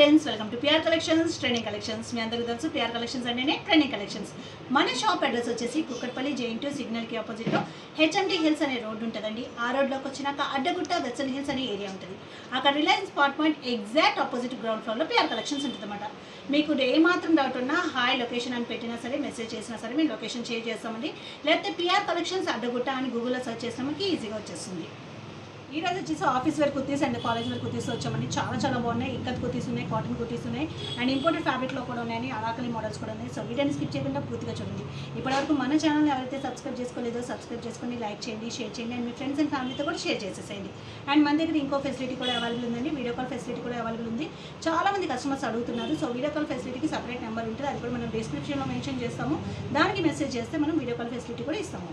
Friends, welcome to PR collections trending collections. మీ అందరికీ తెలుసు పిఆర్ కలెక్షన్స్ అంటేనే ట్రెండింగ్ కలెక్షన్స్. మన షాప్ అడ్రస్ వచ్చేసి కుక్కట్పల్లి జైంట్ సిగ్నల్కి ఆపోజిట్లో హెచ్ఎంటీ హిల్స్ అనే రోడ్డు ఉంటుందండి. ఆ రోడ్లోకి వచ్చినాక అడ్డగుట్ట వెచ్చన్ హిల్స్ అనే ఏరియా ఉంటుంది. అక్కడ Reliance apartment exact opposite ground ఫ్లోర్లో పిఆర్ కలెక్షన్స్ ఉంటుంది అన్నమాట. మీకు ఏమాత్రం డౌట్ ఉన్నా హాయ్ లొకేషన్ అని పెట్టినా సరే, మెసేజ్ చేసినా సరే మేము లొకేషన్ షేర్ చేస్తామండి. లేకపోతే పిఆర్ కలెక్షన్స్ అడ్డగుట్ట అని గూగుల్లో సెర్చ్ చేస్తే మనకి ఈజీగా వచ్చేస్తుంది. ఈ రోజు వచ్చేసి office wear kurtis and college wear kurtis వచ్చామండి. చాలా బాగున్నాయి. ఇక్కత్ కుర్తీస్ ఉన్నాయి, కాటన్ కుర్తీస్ ఉన్నాయి అండ్ ఇంపోర్టెడ్ ఫ్యాబ్రిక్లో కూడా ఉన్నాయని అరాకలి మోడల్స్ కూడా ఉన్నాయి. సో వీడియోని స్కిప్ చేయకుండా పూర్తిగా చూడండి. ఇప్పటివరకు మన ఛానల్ ఎవరైతే సబ్స్క్రైబ్ చేసుకోలేదో సబ్స్క్రైబ్ చేసుకొని లైక్ చేయండి, షేర్ చేయండి అండ్ మీ ఫ్రెండ్స్ అండ్ ఫ్యామిలీతో కూడా షేర్ చేసేసేయండి. అండ్ మన దగ్గర ఇంకో ఫెసిలిటీ కూడా అవైలబుల్ ఉందండి. వీడియో కాల్ ఫెసిలిటీ కూడా అవైలబుల్ ఉంది. చాలా మంది కస్టమర్స్ అడుగుతున్నారు. సో వీడియో కాల్ ఫెసిలిటీకి సపరేట్ నెంబర్ ఉంటుంది. అది కూడా మనం డిస్క్రిప్షన్లో మెన్షన్ చేస్తాము. దానికి మెసేజ్ చేస్తే మనం వీడియో కాల్ ఫెసిలిటీ కూడా ఇస్తాము.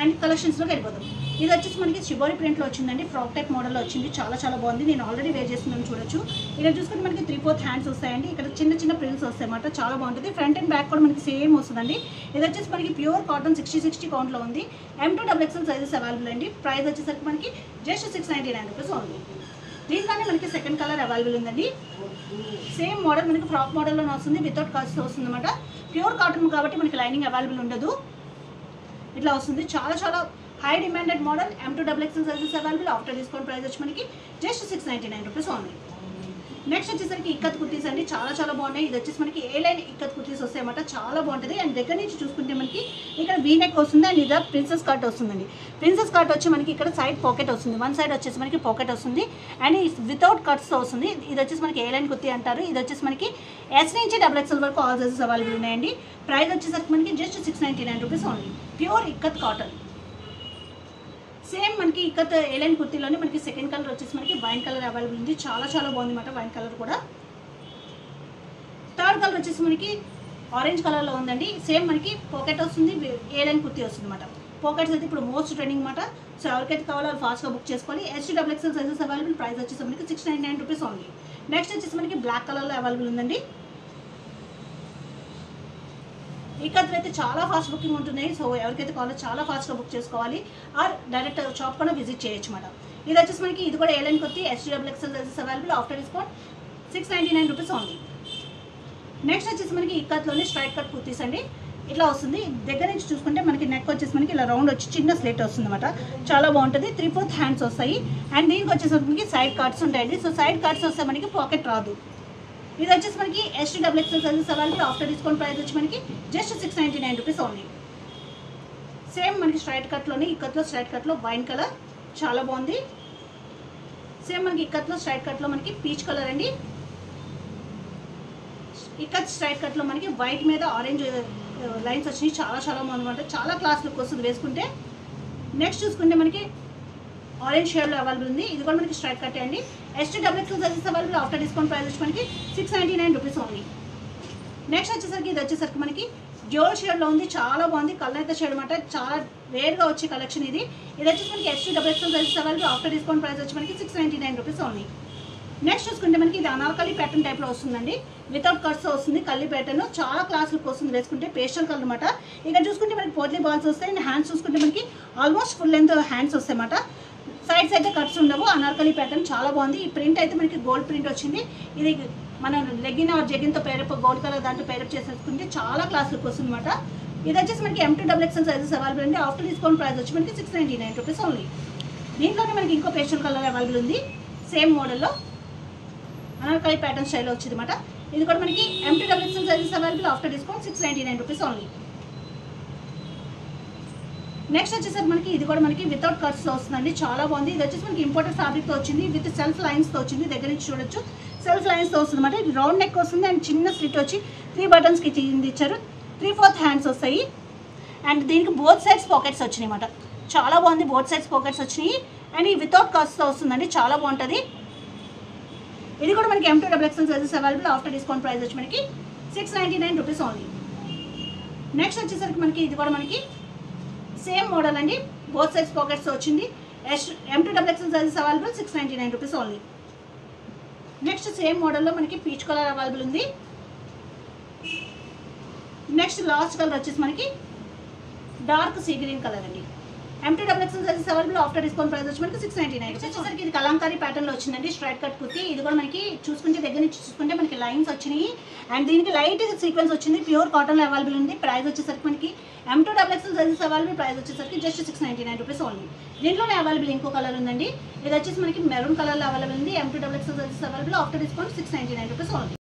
అండ్ కలెక్షన్స్లోకి వెళ్ళిపోతాం. ఇది వచ్చేసి మనకి షిబోరి ప్రింట్లో వచ్చిందండి. ఫ్రాక్ టైప్ మోడల్లో వచ్చింది. చాలా బాగుంది. నేను ఆల్రెడీ వేర్ చేస్తున్నాను, చూడొచ్చు. ఇక్కడ చూసుకుంటే మనకి 3/4 హ్యాండ్స్ వస్తాయండి. ఇక్కడ చిన్న ప్రింట్స్ వస్తాయి అన్నమాట. చాలా బాగుంటుంది. ఫ్రంట్ అండ్ బ్యాక్ కూడా మనకి సేమ్ వస్తుందండి. ఇది వచ్చేసి మనకి ప్యూర్ కాటన్ 60 కౌంట్లో ఉంది. M2XXL సైజెస్ అవైలబుల్ అండి. ప్రైస్ వచ్చేసరికి మనకి జస్ట్ 699 రూపీస్ ఉంది. దీంట్లోనే మనకి సెకండ్ కలర్ అవైలబుల్ ఉందండి. సేమ్ మోడల్ మనకి ఫ్రాక్ మోడల్లోనే వస్తుంది. వితౌట్ కాస్ట్ వస్తుంది అన్నమాట. ప్యూర్ కాటన్ కాబట్టి మనకి లైనింగ్ అవైలబుల్ ఉండదు. ఇట్లా వస్తుంది. చాలా high demanded model. M2XXL sizes available. After discount price వచ్చి మనకి జస్ట్ 699 రూపీస్ ఉంది. నెక్స్ట్ వచ్చేసరికి ఇక్కత్ కుర్తీస్ అండి. చాలా బాగున్నాయి. ఇది వచ్చేసి మనకి ఏ లైన్ ఇక్కత్ కుర్తీస్ వస్తాయి అన్నమాట. చాలా బాగుంటుంది. అండ్ దగ్గర నుంచి చూసుకుంటే మనకి ఇక్కడ వీ నెక్ వస్తుంది అండ్ ఇది ప్రిన్సెస్ కట్ వస్తుందండి. ప్రిన్సెస్ కట్ వచ్చి మనకి ఇక్కడ సైడ్ పాకెట్ వస్తుంది. వన్ సైడ్ వచ్చేసి మనకి పాకెట్ వస్తుంది అండ్ వితౌట్ కట్స్ వస్తుంది. ఇది వచ్చేసి మనకి ఏ లైన్ కుర్తీ అంటారు. ఇది వచ్చేసి మనకి S నుంచి XXL వరకు ఆల్ సైజెస్ అవైలబుల్ ఉన్నాయండి. ప్రైస్ వచ్చేసరికి మనకి just 699 rupees only. Pure ikat cotton. Same మనకి ఇక్కత్ ఏ లైన్ కుర్తీలోనే మనకి సెకండ్ కలర్ వచ్చేసి మనకి వైన్ కలర్ అవైలబుల్ ఉంది. చాలా బాగుంది అన్నమాట. వైన్ కలర్ కూడా. థర్డ్ కలర్ వచ్చేసి మనకి ఆరెంజ్ కలర్లో ఉందండి. సేమ్ మనకి పాకెట్ వస్తుంది. ఏ లైన్ కుర్తీ వస్తుంది అన్నమాట. పాకెట్స్ అయితే ఇప్పుడు మోస్ట్ ట్రెండింగ్ అన్నమాట. సో ఎవరికైతే కావాలో వాళ్ళు ఫాస్ట్గా బుక్ చేసుకోవాలి. S2XXL sizes available. ప్రైస్ వచ్చేసి మనకి 699 రూపీస్ ఓన్లీ. నెక్స్ట్ వచ్చేసి మనకి బ్లాక్ కలర్లో అవైలబుల్ ఉందండి. ఇక్కత్లు అయితే చాలా ఫాస్ట్ బుకింగ్ ఉంటున్నాయి. సో ఎవరికైతే కావాలో చాలా ఫాస్ట్గా బుక్ చేసుకోవాలి. ఆర్ డైరెక్ట్ షాప్ కూడా విజిట్ చేయొచ్చు అన్నమాట. ఇది వచ్చేసి మనకి ఇది కూడా ఏ లైన్ కొత్త S2XXL sizes available. After discount 699 rupees only. Next వచ్చేసి మనకి ఇక్కత్లోనే స్ట్రైట్ కట్ కుర్తీస్ అండి. ఇట్లా వస్తుంది. దగ్గర నుంచి చూసుకుంటే మనకి నెక్ వచ్చేసి మనకి ఇలా రౌండ్ వచ్చి చిన్న స్లేట్ వస్తుంది అనమాట. చాలా బాగుంటుంది. 3/4 హ్యాండ్స్ వస్తాయి అండ్ దీనికి వచ్చేసరికి మనకి సైడ్ కార్డ్స్ ఉంటాయండి. సో సైడ్ కార్డ్స్ వస్తే మనకి పాకెట్ రాదు. ఇది వచ్చేసి మనకి S2XXL sizes available. After discount price వచ్చి మనకి జస్ట్ 699 రూపీస్ ఓన్లీ. సేమ్ మనకి స్ట్రైట్ కట్లోనే ఇక్కత్లో స్ట్రైట్ కట్లో వైన్ కలర్ చాలా బాగుంది. సేమ్ మనకి ఇక్కత్లో స్ట్రైట్ కట్లో మనకి పీచ్ కలర్ అండి. ఇక్కత్ స్ట్రైట్ కట్లో మనకి వైట్ మీద ఆరెంజ్ లైన్స్ వచ్చినాయి. చాలా బాగుంది అనమాట. చాలా క్లాస్ లుక్ వస్తుంది వేసుకుంటే. నెక్స్ట్ చూసుకుంటే మనకి ఆరెంజ్ షేడ్లో అవైలబుల్ ఉంది. ఇది కూడా మనకి స్ట్రైట్ కట్ అండి. S2XXL sizes available. After discount price వచ్చి మనకి 699 రూపీస్ ఓన్లీ. నెక్స్ట్ వచ్చేసరికి ఇది వచ్చేసరికి మనకి డ్యూయల్ షేడ్లో ఉంది. చాలా బాగుంది. కలర్ అయితే షేడ్ అనమాట. చాలా రేర్గా వచ్చే కలెక్షన్ ఇది. ఇది వచ్చేసి మనకి S2XXL sizes available. After discount price వచ్చి మనకి 699 రూపీస్ ఓన్లీ. నెక్స్ట్ చూసుకుంటే మనకి ఇది అనార్కలి ప్యాటర్న్ టైప్లో వస్తుందండి. వితౌట్ కట్స్ వస్తుంది. కల్లి ప్యాటర్న్ చాలా క్లాస్ లుక్ వస్తుంది వేసుకుంటే. పేస్టల్ కలర్ అనమాట. ఇక్కడ చూసుకుంటే మనకి పోట్లీ బాల్స్ వస్తాయి అండ్ హ్యాండ్స్ చూసుకుంటే మనకి ఆల్మోస్ట్ ఫుల్ లెంత్ హ్యాండ్స్ వస్తాయి అన్నమాట. సైడ్స్ అయితే కట్స్ ఉండవు. అనార్కలి ప్యాటర్న్ చాలా బాగుంది. ఈ ప్రింట్ అయితే మనకి గోల్డ్ ప్రింట్ వచ్చింది. ఇది మనం లెగ్గిన్ ఆర్ జెగిన్తో పేరప్ గోల్డ్ కలర్ దాంట్లో పేరప్ చేసేసుకుంటే చాలా క్లాస్ లుక్ వస్తుంది అనమాట. ఇది వచ్చేసి మనకి M2XXL సైజెస్ అవైలబుల్ అండి. ఆఫ్టర్ డిస్కౌంట్ ప్రైస్ వచ్చి మనకి 699 రూపీస్ ఓన్లీ. దీంట్లోనే మనకి ఇంకో పేస్టల్ కలర్ అవైలబుల్ ఉంది. సేమ్ మోడల్లో అనార్కలి ప్యాటర్న్ స్టైల్లో వచ్చింది అనమాట. ఇది కూడా మనకి M2XXL sizes available. After discount 699 rupees only. Next వచ్చేసరికి మనకి ఇది కూడా మనకి వితౌట్ కట్స్లో వస్తుందండి. చాలా బాగుంది. ఇది వచ్చేసి మనకి ఇంపోర్టెడ్ ఫ్యాబ్రిక్తో వచ్చింది. విత్ సెల్ఫ్ లైన్స్తో వచ్చింది. దగ్గర నుంచి చూడొచ్చు. సెల్ఫ్ లైన్స్తో వస్తుంది అనమాట. ఇది రౌండ్ నెక్ వస్తుంది అండ్ చిన్న స్లిట్ వచ్చి 3 బటన్స్కి ఇచ్చారు. 3/4 హ్యాండ్స్ వస్తాయి అండ్ దీనికి బోత్ సైడ్స్ పాకెట్స్ వచ్చినాయి అనమాట. చాలా బాగుంది. బోత్ సైడ్స్ పాకెట్స్ వచ్చినాయి అండ్ ఈ వితౌట్ కట్స్తో వస్తుందండి. చాలా బాగుంటుంది. ఇది కూడా మనకి M2XXL sizes available. After discount price వచ్చి మనకి 699 రూపీస్ ఓన్లీ. నెక్స్ట్ వచ్చేసరికి మనకి ఇది కూడా మనకి సేమ్ మోడల్ అండి. బోత్ సైడ్స్ పాకెట్స్ వచ్చింది. M2XXL sizes available. 699 rupees only. Next same మోడల్లో మనకి పీచ్ కలర్ అవైలబుల్ ఉంది. నెక్స్ట్ లాస్ట్ కలర్ వచ్చేసి మనకి డార్క్ సీ గ్రీన్ కలర్ అండి. M2XXL sizes available after discount price వచ్చి మనకి 699 వచ్చేసరికి ఇది కలంకారీ ప్యాటర్న్ లో వచ్చిందండి స్ట్రైట్ కట్ కుర్తి ఇది కూడా మనకి చూసుకుంటే దగ్గర నుంచి చూసుకుంటే మనకి లైన్స్ వచ్చినాయి అండ్ దీనికి లైట్ సీక్వెన్స్ వచ్చింది ప్యూర్ కాటన్ లో అవైలబుల్ ఉంది ప్రైస్ వచ్చేసరికి మనకి M2XXL సైజెస్ అవైలబుల్ ప్రైస్ వచ్చేసరికి జస్ట్ 699 రూపీస్ ఓన్లీ దీంట్లోనే అవైలబుల్ ఇంకో కలర్ ఉందండి ఇది వచ్చేసి మనకి మెరూన్ కలర్ లో అవైలబుల్ ఉంది M2XXL sizes available after discount 699 rupees only